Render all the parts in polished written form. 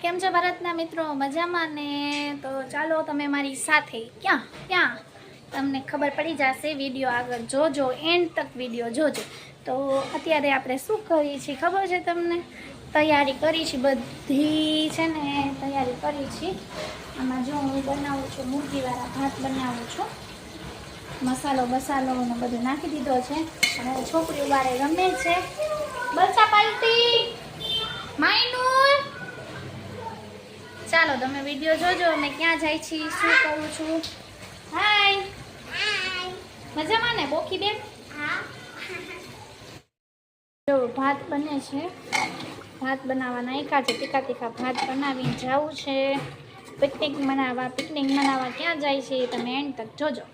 કેમ છો ભારતના મિત્રો? મજામાં ને? તો ચાલો તમે મારી સાથે ક્યાં તમને ખબર પડી જશે. વિડીયો આગળ જોજો, એન્ડ તક વિડીયો જોજો. તો અત્યારે આપણે શું કરીએ છીએ ખબર છે તમને? તૈયારી કરી છે બધી, છે ને તૈયારી કરી છે. આમાં જો હું બનાવું છું, મુરગીવાળા ભાત બનાવું છું. મસાલો ને બધું નાખી દીધો છે. અને છોકરીઓ વારે રમે છે. બચ્ચા પાલટી માયનુર, ચાલો તમે વિડીયો જોજો. અમે ક્યાં જાય છીએ, શું કરું છું. હાય, મજામાં ને બોકી બેન? જો ભાત બને છે, ભાત બનાવવા નાખ્યા છે. તીખા ભાત બનાવીને જવું છે પિકનિક મનાવવા. ક્યાં જાય છે તમે એન્ડ તક જોજો.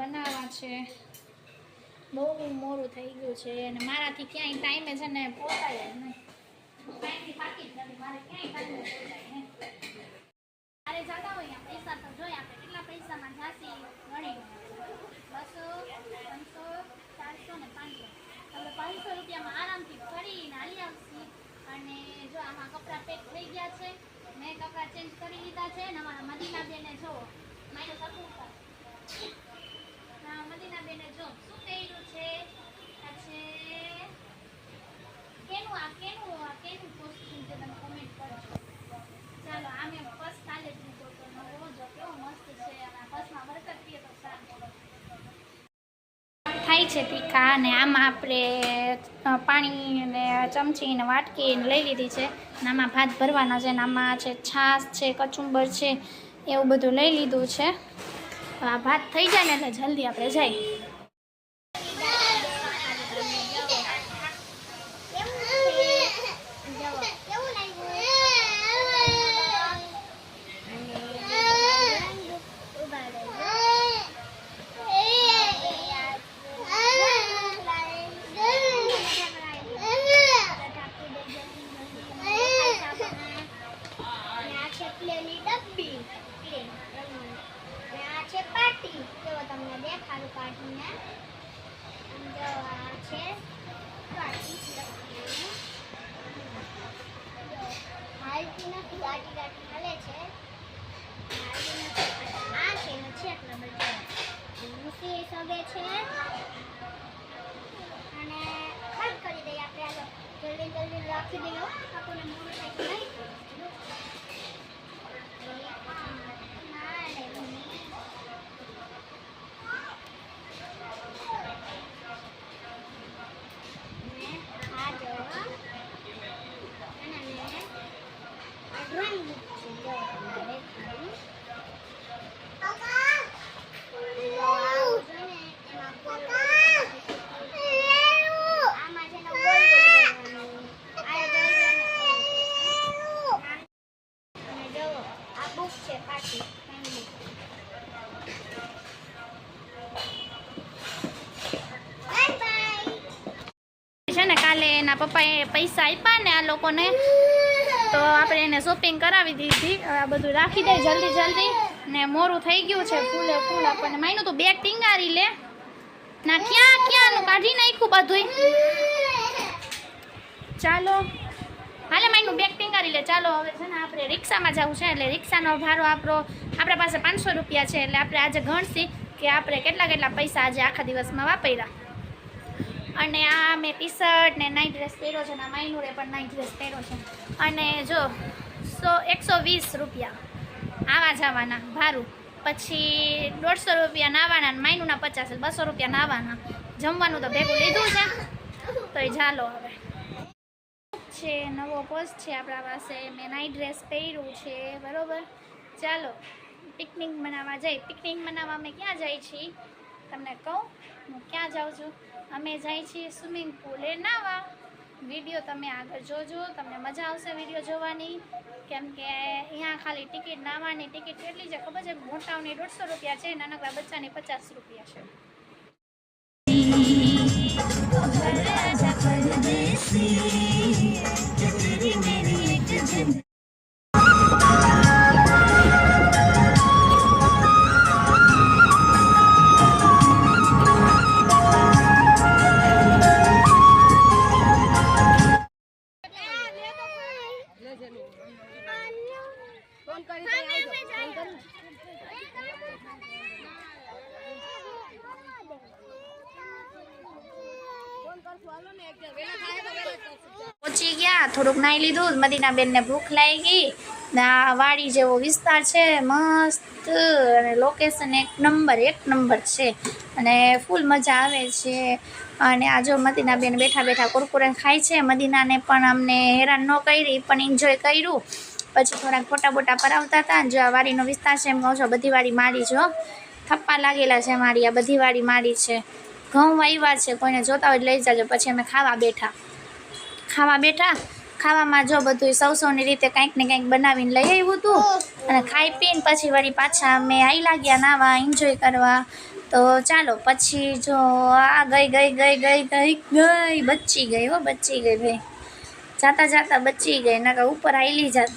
બનાવવા છે. બહુ મોડું થઈ ગયું છે અને મારાથી ક્યાંય ટાઈમે છે ને પહોંચાય જ નહીં. ટાઈમથી પાકી જ નથી. મારે ક્યાંય ટાઈમે પહોંચાય નહીં. મારે જતા હોય પૈસા તો જોઈએ આપણે કેટલા પૈસામાં જાસી ગણી 200, 300, 400 ને 500. હવે 500 રૂપિયામાં આરામથી ફરીને હાલી આવશી. અને જો આમાં કપડાં પેક થઈ ગયા છે. મેં કપડાં ચેન્જ કરી લીધા છે. અને અમારા મદીના બેને જો મારું સપોર્ટ મદીના બેને જો શું પહેર્યું છે. કેનું કોસ્ટ્યુમ છે તમે કોમેન્ટ કરજો. ચાલો આમે બસ કાલે જ લીધો તો નવો જો કેવો મસ્ત છે. અને બસમાં વરસાદ પીએ તો સારું થાય છે તીખા. અને આમાં આપણે પાણી ને ચમચી ને વાટકી લઈ લીધી છે. અને આમાં ભાત ભરવાના છે. અને આમાં છે છાશ છે, કચુંબર છે, એવું બધું લઈ લીધું છે. આ ભાત થઈ જાય ને એટલે જલ્દી આપણે જઈએ. રાખી દઈએ આપણને મોડું થાય કે નહીં. છે ને કાલે એના પપ્પાએ પૈસા આપ્યા ને આ લોકોને, તો આપણે એને શોપિંગ કરાવી દીધી. આ બધું રાખી દે જલ્દી ને મોરું થઈ ગયું છે ફૂલે ફૂલ. આપણને માયનું તો બેગ ટીંગારી લે ના. ક્યાંનું કાઢી નાખ્યું બધું. ચાલો હાલે માયનું બેગ ટીંગારી લે. ચાલો હવે છે ને આપણે રિક્ષામાં જવું છે. એટલે રિક્ષાનો ભાડો આપણા પાસે 500 રૂપિયા છે. એટલે આપણે આજે ગણશી કે આપણે કેટલા પૈસા આજે આખા દિવસમાં વાપર્યા. અને આ મેં ટી શર્ટ ને નાઇટ ડ્રેસ પહેર્યો છે. અને માયનુરે પણ નાઇટ ડ્રેસ પહેર્યો છે. અને જો 120 રૂપિયા આવા જવાના ભાડું. પછી 150 રૂપિયા નાવાના. માયનુના 50, 200 રૂપિયા નાવાના. જમવાનું તો ભેગું લીધું છે. તો એ ચાલો હવે છે નવો પોસ્ટ છે આપણા પાસે. મેં નાઇટ ડ્રેસ પહેર્યું છે બરાબર. ચાલો પિકનિક મનાવવા જઈએ. પિકનિક મનાવવા અમે ક્યાં જઈએ છીએ તમને કહું. હું ક્યાં જાઉં છું? અમે જઈએ છીએ સ્વિમિંગ પુલે નાવા. વિડીયો તમે આગળ જોજો, તમને મજા આવશે વિડીયો જોવાની. કેમ કે અહીંયા ખાલી ટિકિટ નાવાની ટિકિટ કેટલી છે ખબર છે? મોટાઓની 150 રૂપિયા છે, નાનકડા બચ્ચાની 50 રૂપિયા છે. પહોંચી ગયા, થોડુંક નાહી લીધું, મદીનાબેનને ભૂખ લાગી ગઈ. આ વાડી જેવો વિસ્તાર છે મસ્ત, અને લોકેશન એક નંબર છે, અને ફૂલ મજા આવે છે. અને આ જો મદીનાબેન બેઠા બેઠા કુરકુરે ખાય છે. મદીનાને પણ અમને હેરાન ન કરી, પણ એન્જોય કર્યું. પછી થોડાક ફોટા બોટા પરાવતા હતા. જો આ વાડીનો વિસ્તાર છે, એમ કહું છો બધી વાડી મારી જો થપ્પા લાગેલા છે મારી, આ બધી વાડી મારી છે. ઘઉં વાવ્યા છે, કોઈને જોતા હોય લઈ જાજો. પછી અમે ખાવા બેઠા. ખાવામાં જો બધું સૌની રીતે કંઈક ને કંઈક બનાવીને લઈ આવ્યું હતું, અને ખાઈ પીને પછી વળી પાછા અમે આવી લાગ્યા નાવા, એન્જોય કરવા. તો ચાલો પછી જો આ ગઈ બચી ગઈ ભાઈ, જાતા બચી ગઈ, નકર ઉપર આવેલી જાત.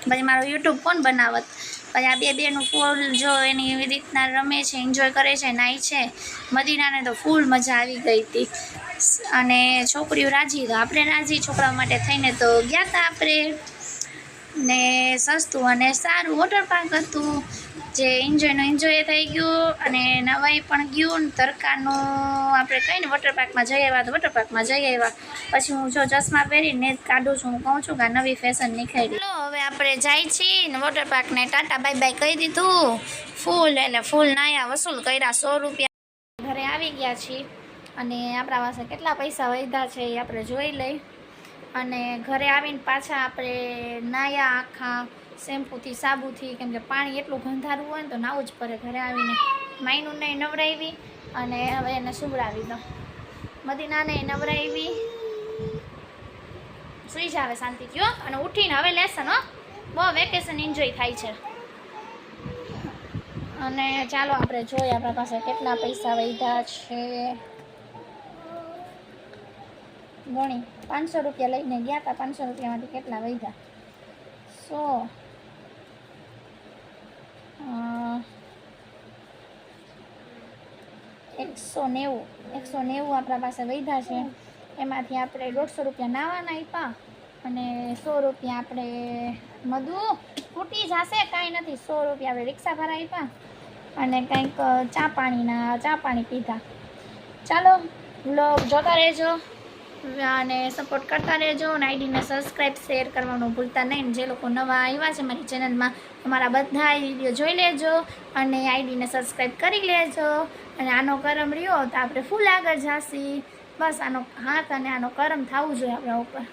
પછી મારું યુટ્યુબ કોણ બનાવત. પછી આ બેનું ફૂલ જો એની એવી રીતના રમે છે, એન્જોય કરે છે, નાઈ છે. મદીનાને તો ફૂલ મજા આવી ગઈ હતી, અને છોકરીઓ રાજી, તો આપણે રાજી. છોકરાઓ માટે થઈને તો ગયા હતા આપણે, ને સસ્તું અને સારું વોટર પાર્ક હતું, જે એન્જોય થઈ ગયું, અને નવાઈ પણ ગયું. ને તરકાનું આપણે કહીને વોટર પાર્કમાં જઈ આવ્યા, તો વોટર પાર્કમાં જઈ આવ્યા. પછી હું જો ચશ્મા પહેરીને જ કાઢું છું, હું કહું છું કે આ નવી ફેશન નીકળી. હવે આપણે જાય છીએ ને વોટર પાર્કને ટાટા બાય બાય કહી દીધું. ફૂલ નાયા, વસૂલ કર્યા 100 રૂપિયા. ઘરે આવી ગયા છીએ, અને આપણા પાસે કેટલા પૈસા વધ્યા છે એ આપણે જોઈ લઈ. અને ઘરે આવીને પાછા આપણે નાયા આખા શેમ્પૂથી, સાબુથી, કેમ કે પાણી એટલું ગંધારું હોય ને તો નાવું જ પડે. ઘરે આવીને માયનું નહીં નવરાવી, અને હવે એને સુવડાવી દો. મદીનાને નવરાવી, સુઈ જાવે શાંતિથી હો. અને ઉઠીને હવે લેસન હો, બહુ વેકેશન એન્જોય થાય છે. અને ચાલો આપણે જોઈએ આપણા પાસે કેટલા પૈસા વધ્યા છે. ગણી 500 રૂપિયા લઈને ગયા હતા. 500 રૂપિયામાંથી કેટલા વધ્યા? 190 આપણા પાસે વધ્યા છે. એમાંથી આપણે 150 રૂપિયા નાવાના આપ્યા, અને 100 રૂપિયા આપણે મધુ તૂટી જશે, કાંઈ નથી. 100 રૂપિયા આપણે રિક્ષા ભાડા આપ્યા, અને કંઈક ચા પાણી પીધા. ચાલો વ્લોગ જોતા રહેજો, અને સપોર્ટ કરતા રહેજો, અને આઈડીને સબસ્ક્રાઈબ શેર કરવાનું ભૂલતા નહીં. જે લોકો નવા આવ્યા છે મારી ચેનલમાં, તમારા બધા વિડીયો જોઈ લેજો, અને આઈડીને સબસ્ક્રાઈબ કરી લેજો. અને આનો કરમ રહ્યો તો આપણે ફૂલ આગળ જાસી. બસ આનો હાથ અને આનો કરમ થવું જોઈએ આપણા ઉપર.